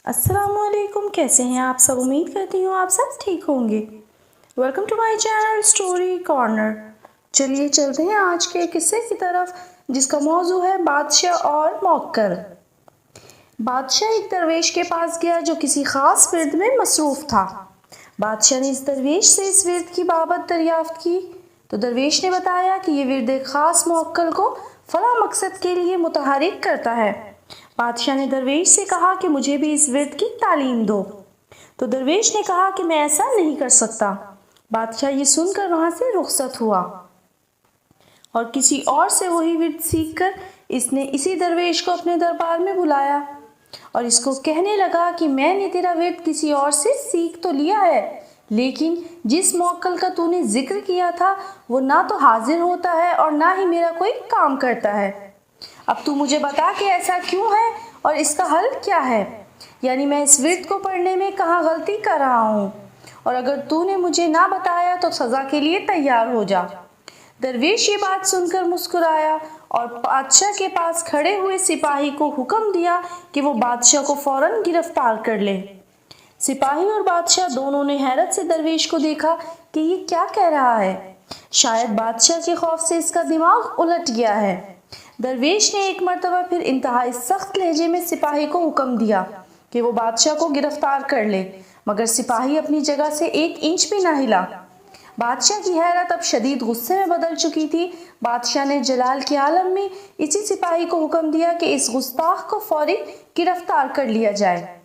अस्सलाम वालेकुम, कैसे हैं आप सब। उम्मीद करती हूँ आप सब ठीक होंगे। Welcome to my channel story corner. चलिए चलते हैं आज के किस्से की तरफ, जिसका मौजू है बादशाह और मौक्कल। बादशाह एक दरवेश के पास गया जो किसी खास विर्द में मसरूफ़ था। बादशाह ने इस दरवेश से इस विर्द की बाबत दरियाफ्त की तो दरवेश ने बताया कि ये विर्द एक ख़ास मौक्कल को फला मकसद के लिए मुतहरिक करता है। बादशाह ने दरवेश से कहा कि मुझे भी इस विर्द की तालीम दो। तो दरवेश ने कहा कि मैं ऐसा नहीं कर सकता। बादशाह ये सुनकर वहाँ से रुखसत हुआ और किसी और से वही विर्द सीख कर इसने इसी दरवेश को अपने दरबार में बुलाया और इसको कहने लगा कि मैंने तेरा विर्द किसी और से सीख तो लिया है, लेकिन जिस मौक्कल का तूने जिक्र किया था वो ना तो हाजिर होता है और ना ही मेरा कोई काम करता है। अब तू मुझे बता कि ऐसा क्यों है और इसका हल क्या है, यानी मैं इस विर्द को पढ़ने में कहाँ गलती कर रहा हूँ, और अगर तूने मुझे ना बताया तो सज़ा के लिए तैयार हो जा। दरवेश ये बात सुनकर मुस्कुराया और बादशाह के पास खड़े हुए सिपाही को हुक्म दिया कि वो बादशाह को फौरन गिरफ्तार कर ले। सिपाही और बादशाह दोनों ने हैरत से दरवेश को देखा कि ये क्या कह रहा है। शायद बादशाह के खौफ से इसका दिमाग उलट गया है। दरवेश ने एक मर्तबा फिर इंतहाई सख्त लहजे में सिपाही को हुक्म दिया कि वो बादशाह को गिरफ्तार कर ले, मगर सिपाही अपनी जगह से 1 इंच भी ना हिला। बादशाह की हैरत अब शदीद गुस्से में बदल चुकी थी। बादशाह ने जलाल के आलम में इसी सिपाही को हुक्म दिया कि इस गुस्ताख को फौरी गिरफ्तार कर लिया जाए।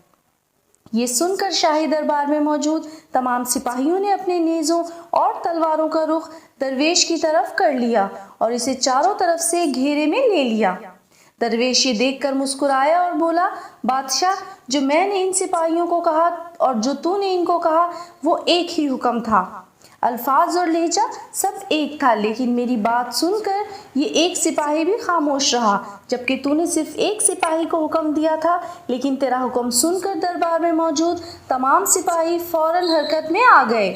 ये सुनकर शाही दरबार में मौजूद तमाम सिपाहियों ने अपने नेज़ों और तलवारों का रुख दरवेश की तरफ कर लिया और इसे चारों तरफ से घेरे में ले लिया। दरवेश ये देखकर मुस्कुराया और बोला, बादशाह, जो मैंने इन सिपाहियों को कहा और जो तूने इनको कहा वो एक ही हुक्म था। अल्फाज और लहजा सब एक था, लेकिन मेरी बात सुनकर ये एक सिपाही भी खामोश रहा, जबकि तूने सिर्फ एक सिपाही को हुक्म दिया था, लेकिन तेरा हुक्म सुनकर दरबार में मौजूद तमाम सिपाही फौरन हरकत में आ गए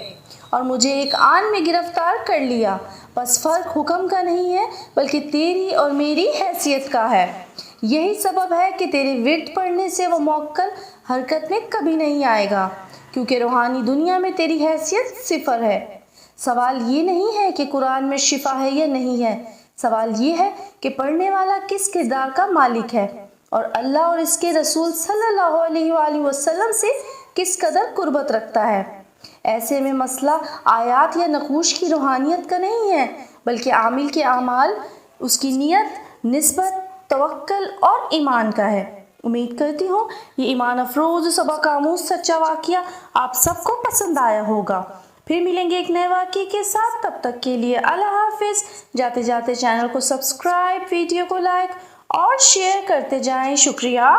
और मुझे एक आन में गिरफ्तार कर लिया। बस फ़र्क हुक्म का नहीं है बल्कि तेरी और मेरी हैसियत का है। यही सबब है कि तेरे विर्द पढ़ने से वो मौक्कल हरकत में कभी नहीं आएगा, क्योंकि रूहानी दुनिया में तेरी हैसियत सिफर है। सवाल ये नहीं है कि कुरान में शिफा है या नहीं है, सवाल ये है कि पढ़ने वाला किस किरदार का मालिक है और अल्लाह और इसके रसूल सल्लल्लाहु अलैहि वसल्लम से किस कदर कुर्बत रखता है। ऐसे में मसला आयात या नक़ूश की रूहानियत का नहीं है, बल्कि आमिल के अमाल, उसकी नीयत, निस्बत, तवक्कुल और ईमान का है। उम्मीद करती हूँ ये ईमान अफरोज़ सबक आमूज़ सच्चा वाक़या आप सबको पसंद आया होगा। फिर मिलेंगे एक नए वाक़ये के साथ, तब तक के लिए अल्लाह हाफ़िज़। जाते जाते चैनल को सब्सक्राइब, वीडियो को लाइक और शेयर करते जाएं। शुक्रिया।